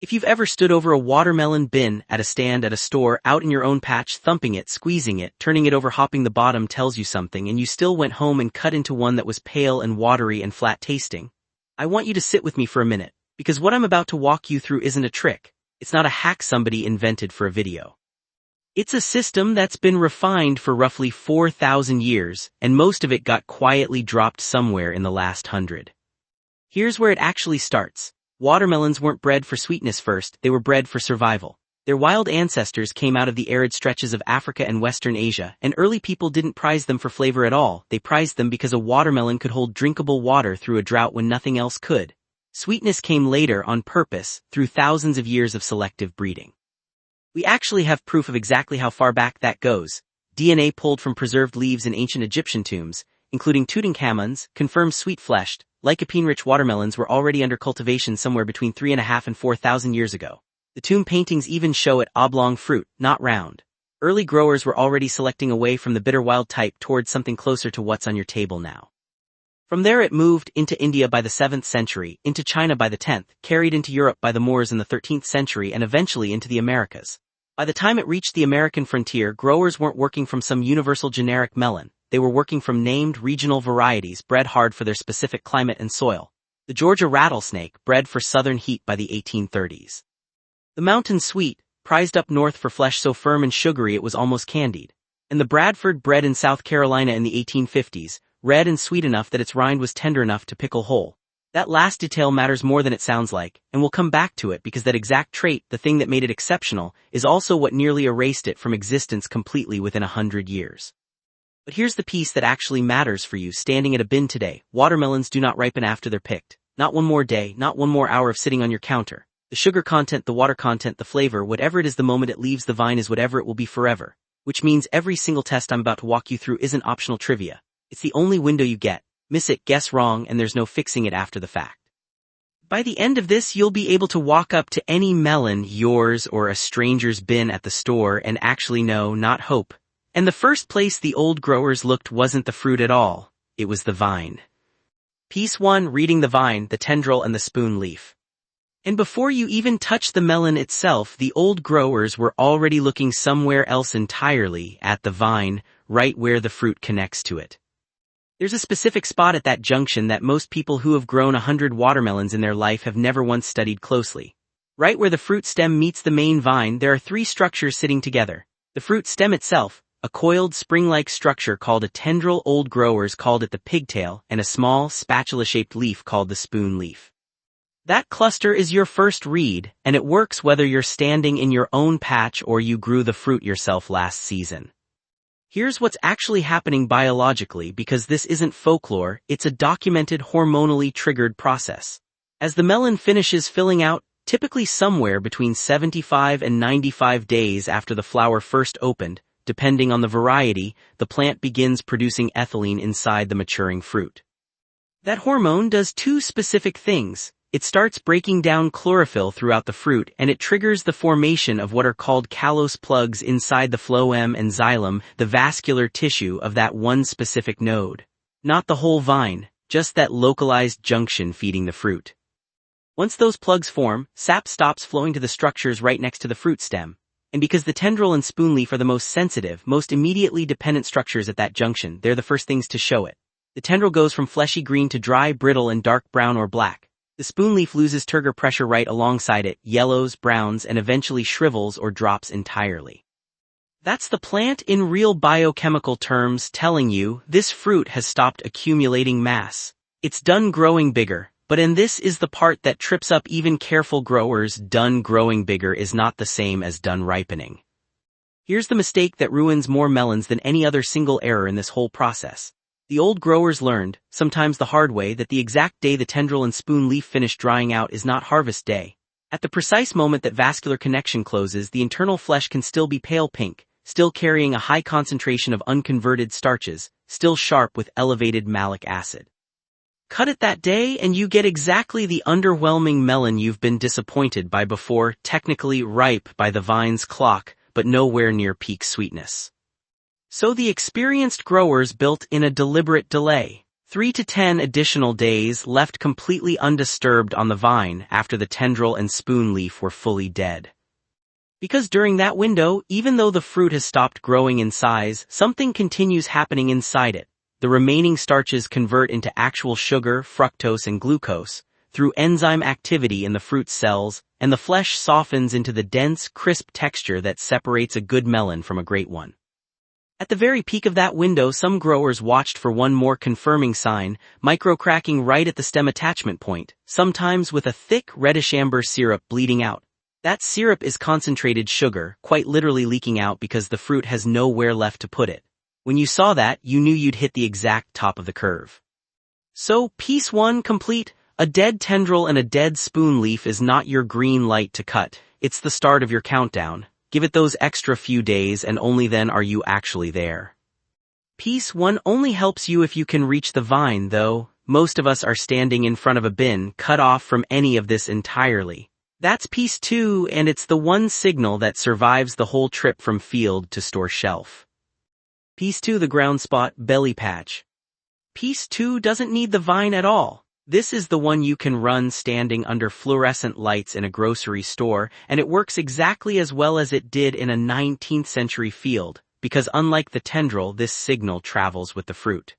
If you've ever stood over a watermelon bin at a stand at a store, out in your own patch, thumping it, squeezing it, turning it over, hopping the bottom tells you something, and you still went home and cut into one that was pale and watery and flat tasting, I want you to sit with me for a minute, because what I'm about to walk you through isn't a trick. It's not a hack somebody invented for a video. It's a system that's been refined for roughly 4,000 years, and most of it got quietly dropped somewhere in the last 100. Here's where it actually starts. Watermelons weren't bred for sweetness first, they were bred for survival. Their wild ancestors came out of the arid stretches of Africa and Western Asia, and early people didn't prize them for flavor at all. They prized them because a watermelon could hold drinkable water through a drought when nothing else could. Sweetness came later on purpose, through thousands of years of selective breeding. We actually have proof of exactly how far back that goes. DNA pulled from preserved leaves in ancient Egyptian tombs, including Tutankhamun's, confirms sweet-fleshed, lycopene-rich watermelons were already under cultivation somewhere between 3,500 and 4,000 years ago. The tomb paintings even show it oblong fruit, not round. Early growers were already selecting away from the bitter wild type towards something closer to what's on your table now. From there it moved into India by the 7th century, into China by the 10th, carried into Europe by the Moors in the 13th century, and eventually into the Americas. By the time it reached the American frontier, growers weren't working from some universal generic melon. They were working from named regional varieties bred hard for their specific climate and soil. The Georgia rattlesnake, bred for southern heat by the 1830s. The mountain sweet, prized up north for flesh so firm and sugary it was almost candied. And the Bradford, bred in South Carolina in the 1850s, red and sweet enough that its rind was tender enough to pickle whole. That last detail matters more than it sounds like, and we'll come back to it because that exact trait, the thing that made it exceptional, is also what nearly erased it from existence completely within 100 years. But here's the piece that actually matters for you standing at a bin today. Watermelons do not ripen after they're picked. Not one more day, not one more hour of sitting on your counter. The sugar content, the water content, the flavor, whatever it is the moment it leaves the vine is whatever it will be forever. Which means every single test I'm about to walk you through isn't optional trivia. It's the only window you get. Miss it, guess wrong, and there's no fixing it after the fact. By the end of this, you'll be able to walk up to any melon, yours or a stranger's bin at the store, and actually know, not hope. And the first place the old growers looked wasn't the fruit at all, it was the vine. Piece 1, reading the vine, the tendril and the spoon leaf. And before you even touch the melon itself, the old growers were already looking somewhere else entirely, at the vine, right where the fruit connects to it. There's a specific spot at that junction that most people who have grown 100 watermelons in their life have never once studied closely. Right where the fruit stem meets the main vine, there are 3 structures sitting together. The fruit stem itself, a coiled spring-like structure called a tendril, old growers called it the pigtail, and a small, spatula-shaped leaf called the spoon leaf. That cluster is your first read, and it works whether you're standing in your own patch or you grew the fruit yourself last season. Here's what's actually happening biologically, because this isn't folklore, it's a documented hormonally triggered process. As the melon finishes filling out, typically somewhere between 75 and 95 days after the flower first opened, depending on the variety, the plant begins producing ethylene inside the maturing fruit. That hormone does 2 specific things. It starts breaking down chlorophyll throughout the fruit, and it triggers the formation of what are called callose plugs inside the phloem and xylem, the vascular tissue of that one specific node. Not the whole vine, just that localized junction feeding the fruit. Once those plugs form, sap stops flowing to the structures right next to the fruit stem. And because the tendril and spoon leaf are the most sensitive, most immediately dependent structures at that junction, they're the first things to show it. The tendril goes from fleshy green to dry, brittle, and dark brown or black. The spoon leaf loses turgor pressure right alongside it, yellows, browns, and eventually shrivels or drops entirely. That's the plant in real biochemical terms telling you this fruit has stopped accumulating mass. It's done growing bigger. But and this is the part that trips up even careful growers, done growing bigger is not the same as done ripening. Here's the mistake that ruins more melons than any other single error in this whole process. The old growers learned, sometimes the hard way, that the exact day the tendril and spoon leaf finish drying out is not harvest day. At the precise moment that vascular connection closes, the internal flesh can still be pale pink, still carrying a high concentration of unconverted starches, still sharp with elevated malic acid. Cut it that day and you get exactly the underwhelming melon you've been disappointed by before, technically ripe by the vine's clock, but nowhere near peak sweetness. So the experienced growers built in a deliberate delay. 3 to 10 additional days left completely undisturbed on the vine after the tendril and spoon leaf were fully dead. Because during that window, even though the fruit has stopped growing in size, something continues happening inside it. The remaining starches convert into actual sugar, fructose and glucose, through enzyme activity in the fruit's cells, and the flesh softens into the dense, crisp texture that separates a good melon from a great one. At the very peak of that window, some growers watched for one more confirming sign, micro-cracking right at the stem attachment point, sometimes with a thick reddish-amber syrup bleeding out. That syrup is concentrated sugar, quite literally leaking out because the fruit has nowhere left to put it. When you saw that, you knew you'd hit the exact top of the curve. So, piece 1 complete. A dead tendril and a dead spoon leaf is not your green light to cut. It's the start of your countdown. Give it those extra few days and only then are you actually there. Piece 1 only helps you if you can reach the vine, though. Most of us are standing in front of a bin, cut off from any of this entirely. That's piece 2, and it's the one signal that survives the whole trip from field to store shelf. Piece 2, the ground spot, belly patch. Piece 2 doesn't need the vine at all. This is the one you can run standing under fluorescent lights in a grocery store, and it works exactly as well as it did in a 19th century field, because unlike the tendril, this signal travels with the fruit.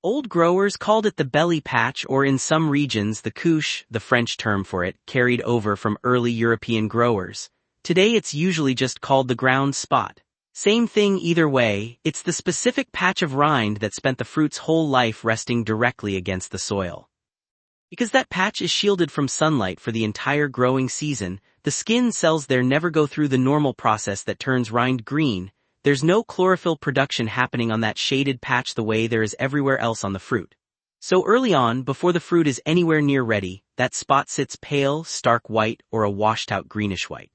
Old growers called it the belly patch, or in some regions the couche, the French term for it, carried over from early European growers. Today it's usually just called the ground spot. Same thing either way, it's the specific patch of rind that spent the fruit's whole life resting directly against the soil. Because that patch is shielded from sunlight for the entire growing season, the skin cells there never go through the normal process that turns rind green. There's no chlorophyll production happening on that shaded patch the way there is everywhere else on the fruit. So early on, before the fruit is anywhere near ready, that spot sits pale, stark white, or a washed-out greenish white.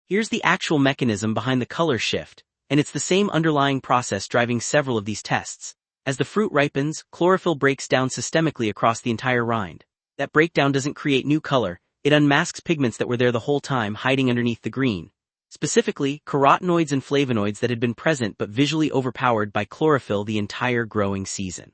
Here's the actual mechanism behind the color shift, and it's the same underlying process driving several of these tests. As the fruit ripens, chlorophyll breaks down systemically across the entire rind. That breakdown doesn't create new color, it unmasks pigments that were there the whole time hiding underneath the green. Specifically, carotenoids and flavonoids that had been present but visually overpowered by chlorophyll the entire growing season.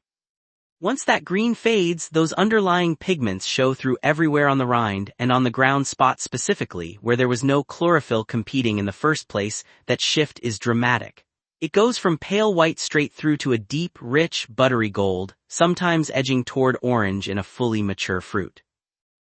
Once that green fades, those underlying pigments show through everywhere on the rind, and on the ground spot specifically, where there was no chlorophyll competing in the first place, that shift is dramatic. It goes from pale white straight through to a deep, rich, buttery gold, sometimes edging toward orange in a fully mature fruit.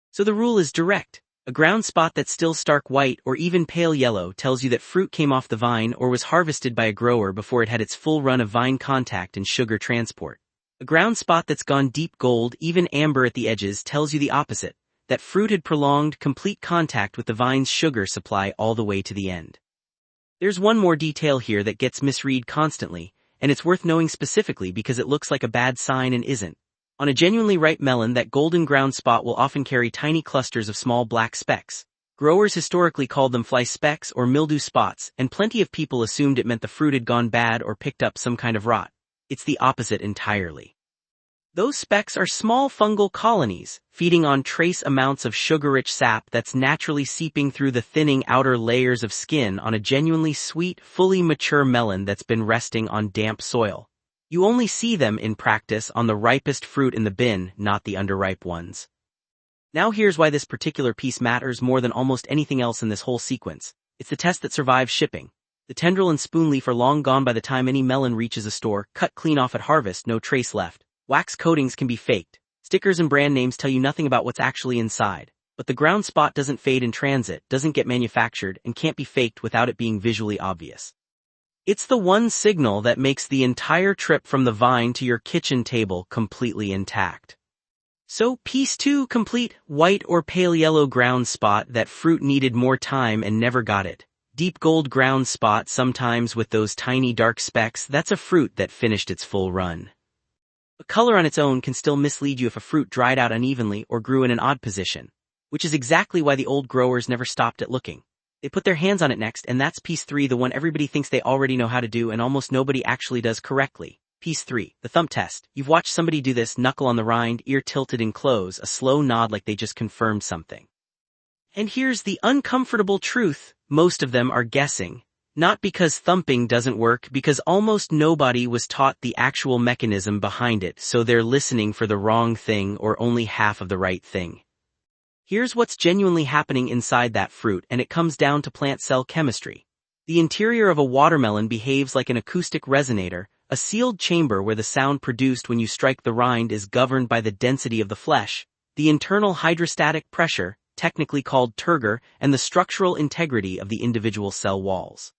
So the rule is direct. A ground spot that's still stark white or even pale yellow tells you that fruit came off the vine or was harvested by a grower before it had its full run of vine contact and sugar transport. A ground spot that's gone deep gold, even amber at the edges, tells you the opposite, that fruit had prolonged, complete contact with the vine's sugar supply all the way to the end. There's one more detail here that gets misread constantly, and it's worth knowing specifically because it looks like a bad sign and isn't. On a genuinely ripe melon, that golden ground spot will often carry tiny clusters of small black specks. Growers historically called them fly specks or mildew spots, and plenty of people assumed it meant the fruit had gone bad or picked up some kind of rot. It's the opposite entirely. Those specks are small fungal colonies, feeding on trace amounts of sugar-rich sap that's naturally seeping through the thinning outer layers of skin on a genuinely sweet, fully mature melon that's been resting on damp soil. You only see them in practice on the ripest fruit in the bin, not the underripe ones. Now here's why this particular piece matters more than almost anything else in this whole sequence. It's the test that survives shipping. The tendril and spoon leaf are long gone by the time any melon reaches a store, cut clean off at harvest, no trace left. Wax coatings can be faked. Stickers and brand names tell you nothing about what's actually inside. But the ground spot doesn't fade in transit, doesn't get manufactured, and can't be faked without it being visually obvious. It's the one signal that makes the entire trip from the vine to your kitchen table completely intact. So, piece 2 complete, white or pale yellow ground spot, that fruit needed more time and never got it. Deep gold ground spot, sometimes with those tiny dark specks, that's a fruit that finished its full run. A color on its own can still mislead you if a fruit dried out unevenly or grew in an odd position, which is exactly why the old growers never stopped at looking. They put their hands on it next, and that's piece 3, the one everybody thinks they already know how to do and almost nobody actually does correctly. Piece 3, the thump test. You've watched somebody do this, knuckle on the rind, ear tilted in close, a slow nod like they just confirmed something. And here's the uncomfortable truth, most of them are guessing. Not because thumping doesn't work, because almost nobody was taught the actual mechanism behind it, so they're listening for the wrong thing or only half of the right thing. Here's what's genuinely happening inside that fruit, and it comes down to plant cell chemistry. The interior of a watermelon behaves like an acoustic resonator, a sealed chamber where the sound produced when you strike the rind is governed by the density of the flesh, the internal hydrostatic pressure, technically called turgor, and the structural integrity of the individual cell walls.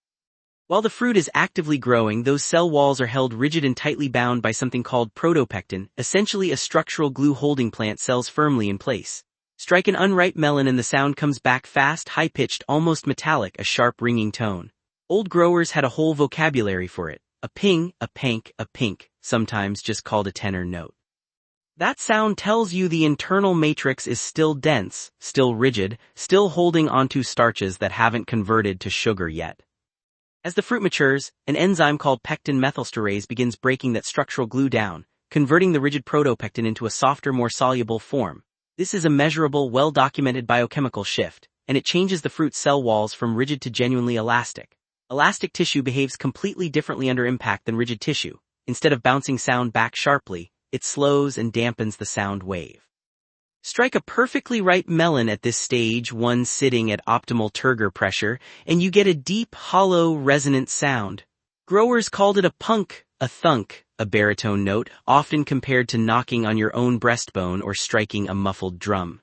While the fruit is actively growing, those cell walls are held rigid and tightly bound by something called protopectin, essentially a structural glue holding plant cells firmly in place. Strike an unripe melon and the sound comes back fast, high-pitched, almost metallic, a sharp ringing tone. Old growers had a whole vocabulary for it. A ping, a pank, a pink, sometimes just called a tenor note. That sound tells you the internal matrix is still dense, still rigid, still holding onto starches that haven't converted to sugar yet. As the fruit matures, an enzyme called pectin methylesterase begins breaking that structural glue down, converting the rigid protopectin into a softer, more soluble form. This is a measurable, well-documented biochemical shift, and it changes the fruit's cell walls from rigid to genuinely elastic. Elastic tissue behaves completely differently under impact than rigid tissue. Instead of bouncing sound back sharply, it slows and dampens the sound wave. Strike a perfectly ripe melon at this stage, one sitting at optimal turgor pressure, and you get a deep, hollow, resonant sound. Growers called it a punk, a thunk, a baritone note, often compared to knocking on your own breastbone or striking a muffled drum.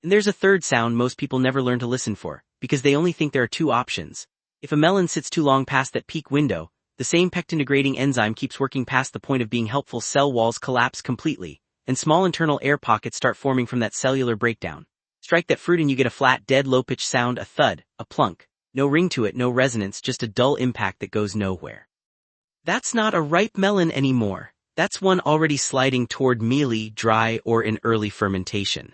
And there's a third sound most people never learn to listen for, because they only think there are two options. If a melon sits too long past that peak window, the same pectin-degrading enzyme keeps working past the point of being helpful. Cell walls collapse completely, and small internal air pockets start forming from that cellular breakdown. Strike that fruit and you get a flat, dead, low-pitched sound, a thud, a plunk. No ring to it, no resonance, just a dull impact that goes nowhere. That's not a ripe melon anymore. That's one already sliding toward mealy, dry, or in early fermentation.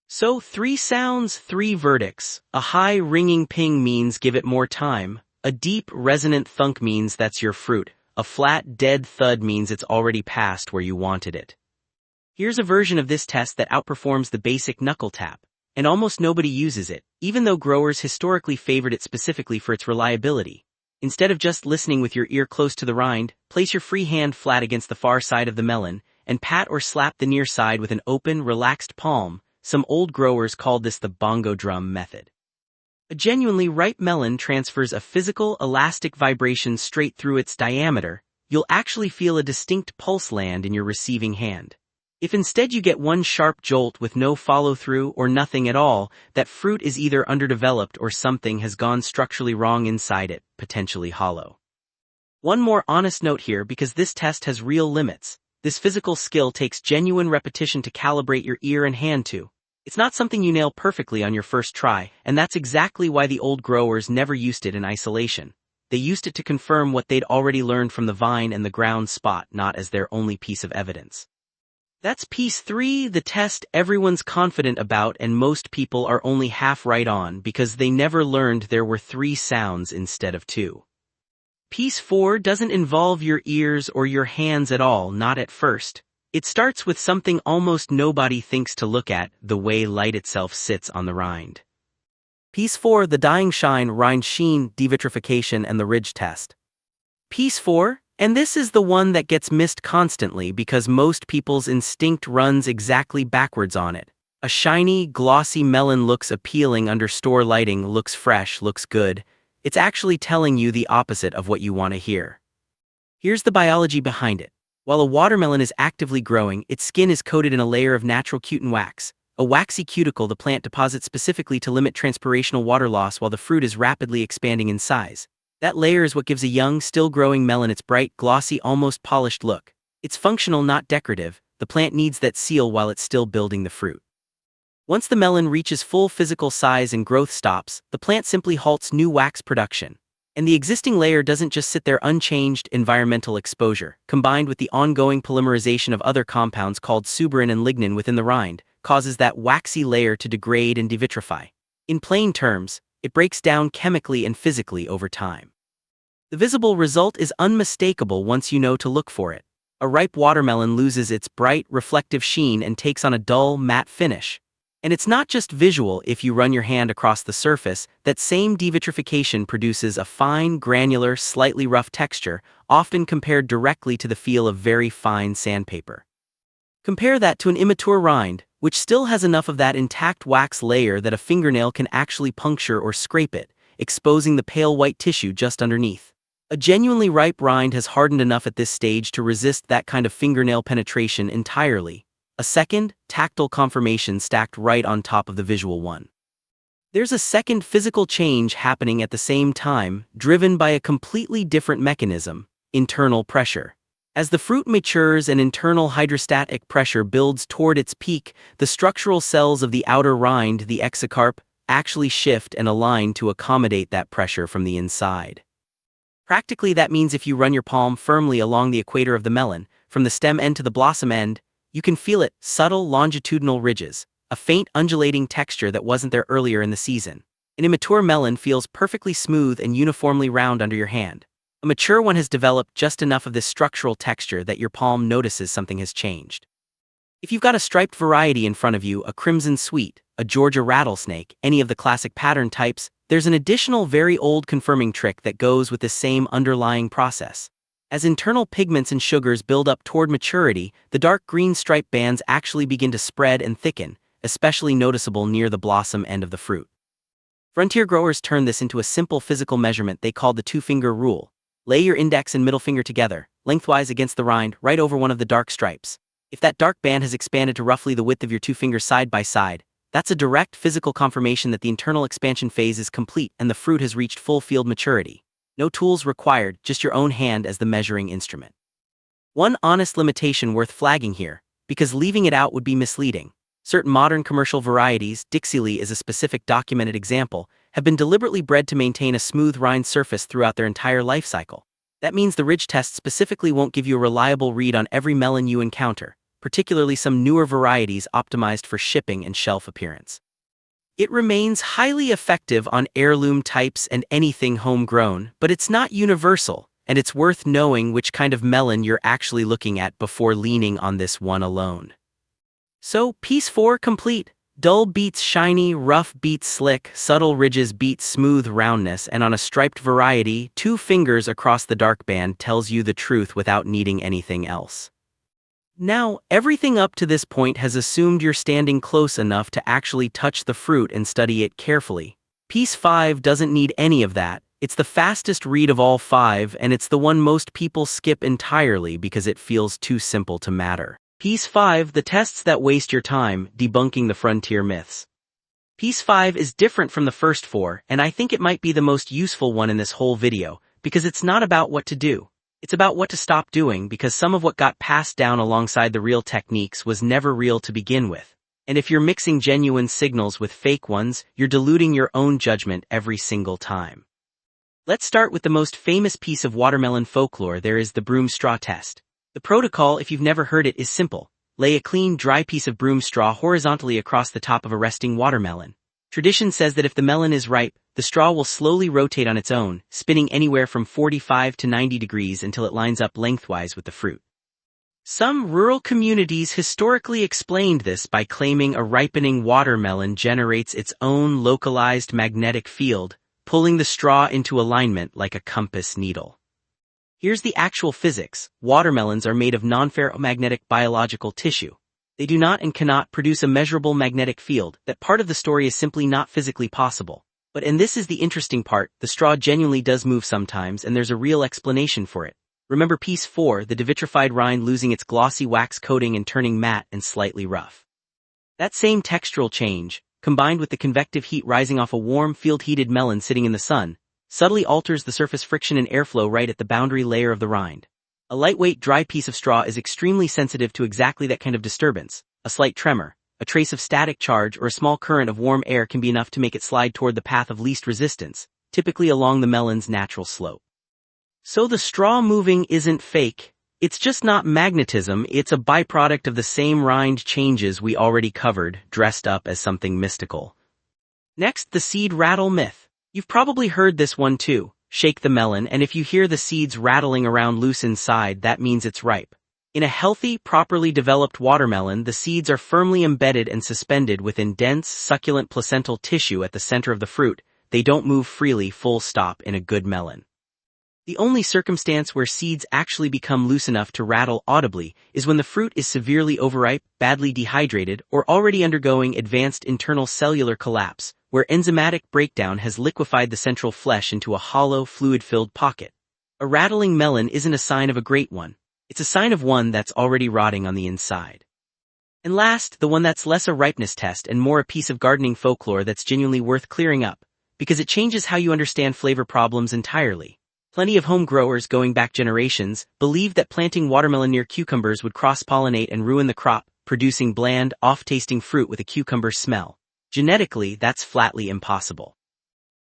So 3 sounds, 3 verdicts. A high ringing ping means give it more time. A deep resonant thunk means that's your fruit. A flat dead thud means it's already past where you wanted it. Here's a version of this test that outperforms the basic knuckle tap, and almost nobody uses it, even though growers historically favored it specifically for its reliability. Instead of just listening with your ear close to the rind, place your free hand flat against the far side of the melon, and pat or slap the near side with an open, relaxed palm. Some old growers called this the bongo drum method. A genuinely ripe melon transfers a physical, elastic vibration straight through its diameter. You'll actually feel a distinct pulse land in your receiving hand. If instead you get one sharp jolt with no follow-through or nothing at all, that fruit is either underdeveloped or something has gone structurally wrong inside it, potentially hollow. One more honest note here, because this test has real limits. This physical skill takes genuine repetition to calibrate your ear and hand to. It's not something you nail perfectly on your first try, and that's exactly why the old growers never used it in isolation. They used it to confirm what they'd already learned from the vine and the ground spot, not as their only piece of evidence. That's piece 3, the test everyone's confident about and most people are only half right on because they never learned there were 3 sounds instead of 2. Piece 4 doesn't involve your ears or your hands at all, not at first. It starts with something almost nobody thinks to look at, the way light itself sits on the rind. Piece 4, the dying shine, rind sheen, devitrification, and the ridge test. Piece 4, and this is the one that gets missed constantly because most people's instinct runs exactly backwards on it. A shiny, glossy melon looks appealing under store lighting, looks fresh, looks good. It's actually telling you the opposite of what you want to hear. Here's the biology behind it. While a watermelon is actively growing, its skin is coated in a layer of natural cutin wax, a waxy cuticle the plant deposits specifically to limit transpirational water loss while the fruit is rapidly expanding in size. That layer is what gives a young, still-growing melon its bright, glossy, almost polished look. It's functional, not decorative. The plant needs that seal while it's still building the fruit. Once the melon reaches full physical size and growth stops, the plant simply halts new wax production. And the existing layer doesn't just sit there unchanged. Environmental exposure, combined with the ongoing polymerization of other compounds called suberin and lignin within the rind, causes that waxy layer to degrade and devitrify. In plain terms, it breaks down chemically and physically over time. The visible result is unmistakable once you know to look for it. A ripe watermelon loses its bright, reflective sheen and takes on a dull, matte finish. And it's not just visual. If you run your hand across the surface, that same devitrification produces a fine, granular, slightly rough texture, often compared directly to the feel of very fine sandpaper. Compare that to an immature rind, which still has enough of that intact wax layer that a fingernail can actually puncture or scrape it, exposing the pale white tissue just underneath. A genuinely ripe rind has hardened enough at this stage to resist that kind of fingernail penetration entirely. A second, tactile confirmation stacked right on top of the visual one. There's a second physical change happening at the same time, driven by a completely different mechanism: internal pressure. As the fruit matures and internal hydrostatic pressure builds toward its peak, the structural cells of the outer rind, the exocarp, actually shift and align to accommodate that pressure from the inside. Practically, that means if you run your palm firmly along the equator of the melon, from the stem end to the blossom end, you can feel it: subtle longitudinal ridges, a faint undulating texture that wasn't there earlier in the season. An immature melon feels perfectly smooth and uniformly round under your hand. A mature one has developed just enough of this structural texture that your palm notices something has changed. If you've got a striped variety in front of you, a crimson sweet, a Georgia rattlesnake, any of the classic pattern types, there's an additional very old confirming trick that goes with the same underlying process. As internal pigments and sugars build up toward maturity, the dark green stripe bands actually begin to spread and thicken, especially noticeable near the blossom end of the fruit. Frontier growers turned this into a simple physical measurement they called the two-finger rule. Lay your index and middle finger together, lengthwise against the rind, right over one of the dark stripes. If that dark band has expanded to roughly the width of your two fingers side by side, that's a direct physical confirmation that the internal expansion phase is complete and the fruit has reached full field maturity. No tools required, just your own hand as the measuring instrument. One honest limitation worth flagging here, because leaving it out would be misleading. Certain modern commercial varieties, Dixielee is a specific documented example, have been deliberately bred to maintain a smooth rind surface throughout their entire life cycle. That means the ridge test specifically won't give you a reliable read on every melon you encounter, particularly some newer varieties optimized for shipping and shelf appearance. It remains highly effective on heirloom types and anything homegrown, but it's not universal, and it's worth knowing which kind of melon you're actually looking at before leaning on this one alone. So, piece 4 complete. Dull beats shiny, rough beats slick, subtle ridges beats smooth roundness, and on a striped variety, 2 fingers across the dark band tells you the truth without needing anything else. Now, everything up to this point has assumed you're standing close enough to actually touch the fruit and study it carefully. Piece 5 doesn't need any of that. It's the fastest read of all 5, and it's the one most people skip entirely because it feels too simple to matter. Piece 5, the tests that waste your time, debunking the frontier myths. Piece 5 is different from the first 4, and I think it might be the most useful one in this whole video, because it's not about what to do. It's about what to stop doing, because some of what got passed down alongside the real techniques was never real to begin with. And if you're mixing genuine signals with fake ones, you're diluting your own judgment every single time. Let's start with the most famous piece of watermelon folklore. There is the broom straw test. The protocol, if you've never heard it, is simple. Lay a clean, dry piece of broom straw horizontally across the top of a resting watermelon. Tradition says that if the melon is ripe, the straw will slowly rotate on its own, spinning anywhere from 45 to 90 degrees until it lines up lengthwise with the fruit. Some rural communities historically explained this by claiming a ripening watermelon generates its own localized magnetic field, pulling the straw into alignment like a compass needle. Here's the actual physics. Watermelons are made of non-ferromagnetic biological tissue. They do not and cannot produce a measurable magnetic field. That part of the story is simply not physically possible. And this is the interesting part, the straw genuinely does move sometimes, and there's a real explanation for it. Remember piece 4, the devitrified rind losing its glossy wax coating and turning matte and slightly rough. That same textural change, combined with the convective heat rising off a warm, field-heated melon sitting in the sun, subtly alters the surface friction and airflow right at the boundary layer of the rind. A lightweight, dry piece of straw is extremely sensitive to exactly that kind of disturbance. A slight tremor, a trace of static charge, or a small current of warm air can be enough to make it slide toward the path of least resistance, typically along the melon's natural slope. So the straw moving isn't fake. It's just not magnetism, it's a byproduct of the same rind changes we already covered, dressed up as something mystical. Next, the seed rattle myth. You've probably heard this one too. Shake the melon, and if you hear the seeds rattling around loose inside, that means it's ripe. In a healthy, properly developed watermelon, the seeds are firmly embedded and suspended within dense, succulent placental tissue at the center of the fruit. They don't move freely, full stop, in a good melon. The only circumstance where seeds actually become loose enough to rattle audibly is when the fruit is severely overripe, badly dehydrated, or already undergoing advanced internal cellular collapse, where enzymatic breakdown has liquefied the central flesh into a hollow, fluid-filled pocket. A rattling melon isn't a sign of a great one. It's a sign of one that's already rotting on the inside. And last, the one that's less a ripeness test and more a piece of gardening folklore that's genuinely worth clearing up, because it changes how you understand flavor problems entirely. Plenty of home growers going back generations believed that planting watermelon near cucumbers would cross-pollinate and ruin the crop, producing bland, off-tasting fruit with a cucumber smell. Genetically, that's flatly impossible.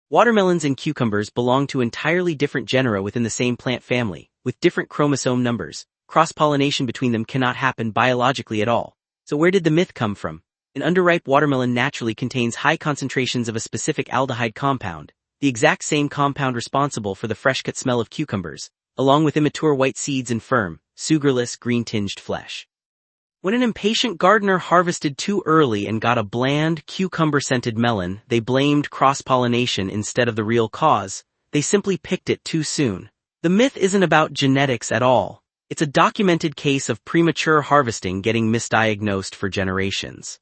Watermelons and cucumbers belong to entirely different genera within the same plant family, with different chromosome numbers. Cross-pollination between them cannot happen biologically at all. So where did the myth come from? An underripe watermelon naturally contains high concentrations of a specific aldehyde compound, the exact same compound responsible for the fresh-cut smell of cucumbers, along with immature white seeds and firm, sugarless, green-tinged flesh. When an impatient gardener harvested too early and got a bland, cucumber-scented melon, they blamed cross-pollination instead of the real cause. They simply picked it too soon. The myth isn't about genetics at all. It's a documented case of premature harvesting getting misdiagnosed for generations.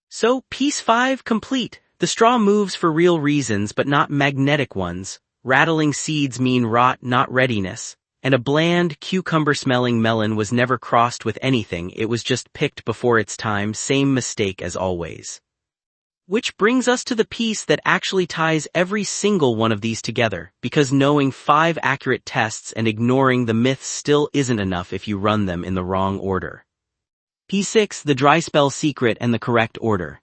So, piece 5 complete. The straw moves for real reasons but not magnetic ones. Rattling seeds mean rot, not readiness. And a bland, cucumber-smelling melon was never crossed with anything, it was just picked before its time, same mistake as always. Which brings us to the piece that actually ties every single one of these together, because knowing 5 accurate tests and ignoring the myths still isn't enough if you run them in the wrong order. P6, the dry spell secret and the correct order.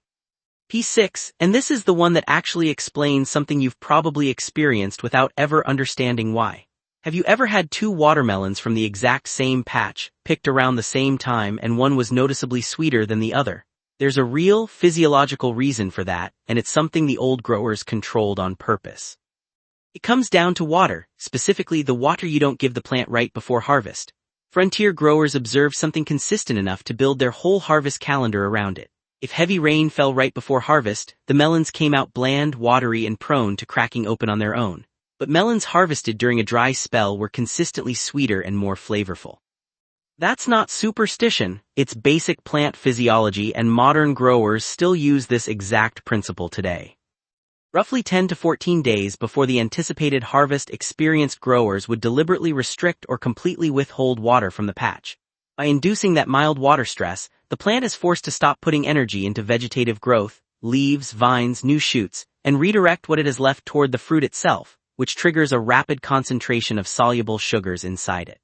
P6, and this is the one that actually explains something you've probably experienced without ever understanding why. Have you ever had 2 watermelons from the exact same patch, picked around the same time, and one was noticeably sweeter than the other? There's a real, physiological reason for that, and it's something the old growers controlled on purpose. It comes down to water, specifically the water you don't give the plant right before harvest. Frontier growers observed something consistent enough to build their whole harvest calendar around it. If heavy rain fell right before harvest, the melons came out bland, watery, and prone to cracking open on their own. But melons harvested during a dry spell were consistently sweeter and more flavorful. That's not superstition, it's basic plant physiology, and modern growers still use this exact principle today. Roughly 10 to 14 days before the anticipated harvest, experienced growers would deliberately restrict or completely withhold water from the patch. By inducing that mild water stress, the plant is forced to stop putting energy into vegetative growth, leaves, vines, new shoots, and redirect what it has left toward the fruit itself, which triggers a rapid concentration of soluble sugars inside it.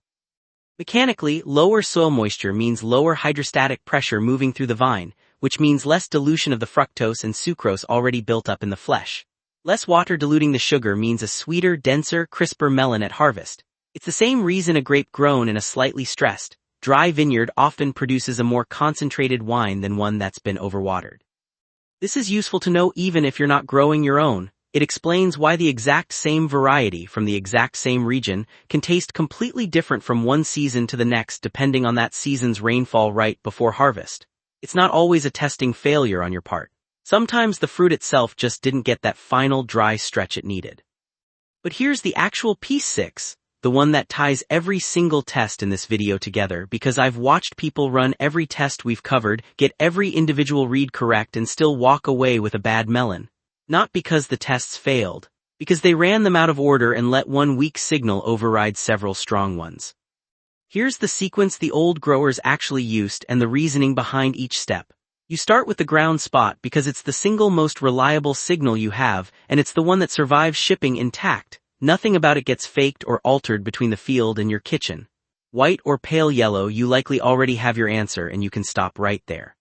Mechanically, lower soil moisture means lower hydrostatic pressure moving through the vine, which means less dilution of the fructose and sucrose already built up in the flesh. Less water diluting the sugar means a sweeter, denser, crisper melon at harvest. It's the same reason a grape grown in a slightly stressed, dry vineyard often produces a more concentrated wine than one that's been overwatered. This is useful to know even if you're not growing your own. It explains why the exact same variety from the exact same region can taste completely different from one season to the next depending on that season's rainfall right before harvest. It's not always a testing failure on your part. Sometimes the fruit itself just didn't get that final dry stretch it needed. But here's the actual piece 6, the one that ties every single test in this video together, because I've watched people run every test we've covered, get every individual read correct, and still walk away with a bad melon. Not because the tests failed, because they ran them out of order and let one weak signal override several strong ones. Here's the sequence the old growers actually used and the reasoning behind each step. You start with the ground spot because it's the single most reliable signal you have, and it's the one that survives shipping intact. Nothing about it gets faked or altered between the field and your kitchen. White or pale yellow, you likely already have your answer and you can stop right there.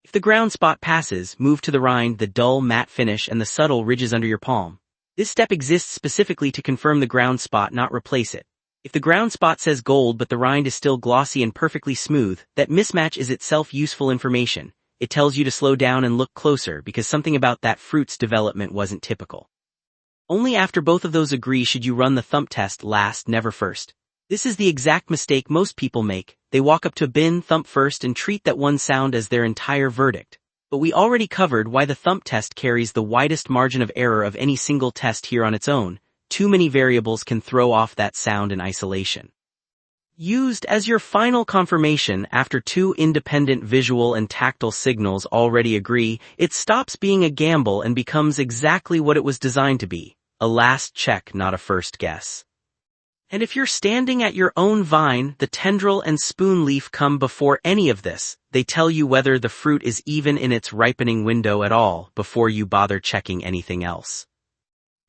If the ground spot passes, move to the rind, the dull, matte finish, and the subtle ridges under your palm. This step exists specifically to confirm the ground spot, not replace it. If the ground spot says gold but the rind is still glossy and perfectly smooth, that mismatch is itself useful information. It tells you to slow down and look closer because something about that fruit's development wasn't typical. Only after both of those agree should you run the thump test last, never first. This is the exact mistake most people make. They walk up to a bin, thump first, and treat that one sound as their entire verdict. But we already covered why the thump test carries the widest margin of error of any single test here on its own. Too many variables can throw off that sound in isolation. Used as your final confirmation after two independent visual and tactile signals already agree, it stops being a gamble and becomes exactly what it was designed to be, a last check, not a first guess. And if you're standing at your own vine, the tendril and spoon leaf come before any of this. They tell you whether the fruit is even in its ripening window at all before you bother checking anything else.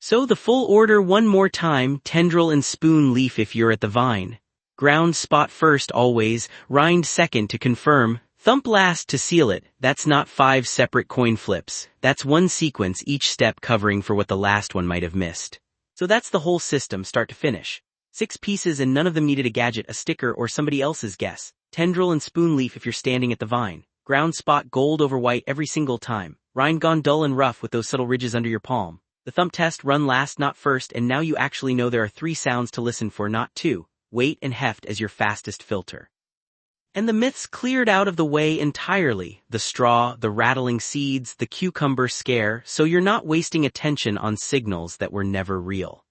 So the full order one more time: tendril and spoon leaf if you're at the vine. Ground spot first always, rind second to confirm, thump last to seal it. That's not 5 separate coin flips. That's one sequence, each step covering for what the last one might have missed. So that's the whole system, start to finish. 6 pieces, and none of them needed a gadget, a sticker, or somebody else's guess. Tendril and spoon leaf if you're standing at the vine. Ground spot gold over white every single time. Rind gone dull and rough with those subtle ridges under your palm. The thump test, run last not first, and now you actually know there are 3 sounds to listen for, not 2. Weight and heft as your fastest filter. And the myths cleared out of the way entirely. The straw, the rattling seeds, the cucumber scare, so you're not wasting attention on signals that were never real.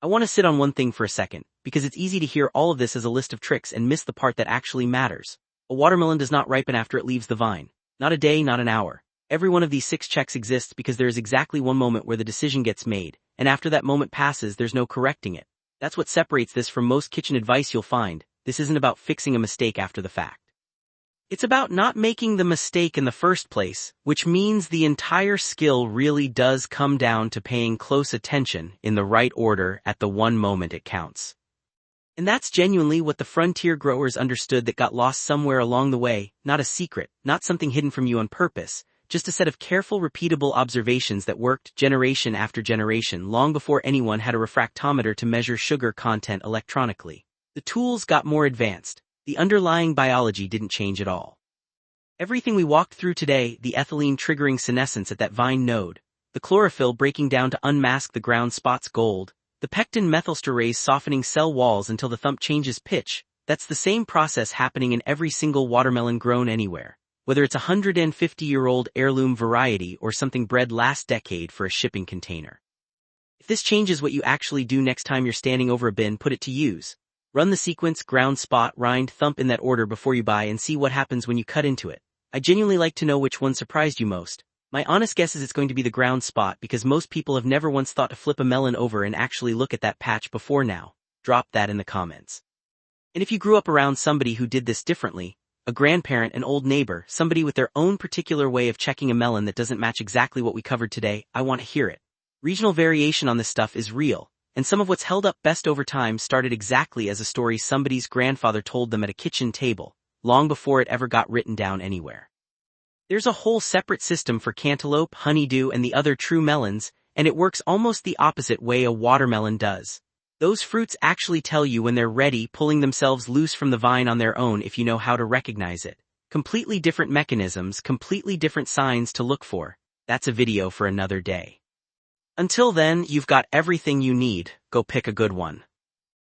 I want to sit on one thing for a second, because it's easy to hear all of this as a list of tricks and miss the part that actually matters. A watermelon does not ripen after it leaves the vine. Not a day, not an hour. Every one of these 6 checks exists because there is exactly one moment where the decision gets made, and after that moment passes, there's no correcting it. That's what separates this from most kitchen advice you'll find. This isn't about fixing a mistake after the fact. It's about not making the mistake in the first place, which means the entire skill really does come down to paying close attention in the right order at the one moment it counts. And that's genuinely what the frontier growers understood that got lost somewhere along the way, not a secret, not something hidden from you on purpose, just a set of careful, repeatable observations that worked generation after generation long before anyone had a refractometer to measure sugar content electronically. The tools got more advanced. The underlying biology didn't change at all. Everything we walked through today, the ethylene triggering senescence at that vine node, the chlorophyll breaking down to unmask the ground spots gold, the pectin methylesterase softening cell walls until the thump changes pitch, that's the same process happening in every single watermelon grown anywhere. Whether it's a 150-year-old heirloom variety or something bred last decade for a shipping container. If this changes what you actually do next time you're standing over a bin, put it to use. Run the sequence, ground, spot, rind, thump in that order before you buy and see what happens when you cut into it. I genuinely like to know which one surprised you most. My honest guess is it's going to be the ground spot because most people have never once thought to flip a melon over and actually look at that patch before now. Drop that in the comments. And if you grew up around somebody who did this differently, a grandparent, an old neighbor, somebody with their own particular way of checking a melon that doesn't match exactly what we covered today, I want to hear it. Regional variation on this stuff is real, and some of what's held up best over time started exactly as a story somebody's grandfather told them at a kitchen table, long before it ever got written down anywhere. There's a whole separate system for cantaloupe, honeydew, and the other true melons, and it works almost the opposite way a watermelon does. Those fruits actually tell you when they're ready, pulling themselves loose from the vine on their own if you know how to recognize it. Completely different mechanisms, completely different signs to look for. That's a video for another day. Until then, you've got everything you need. Go pick a good one.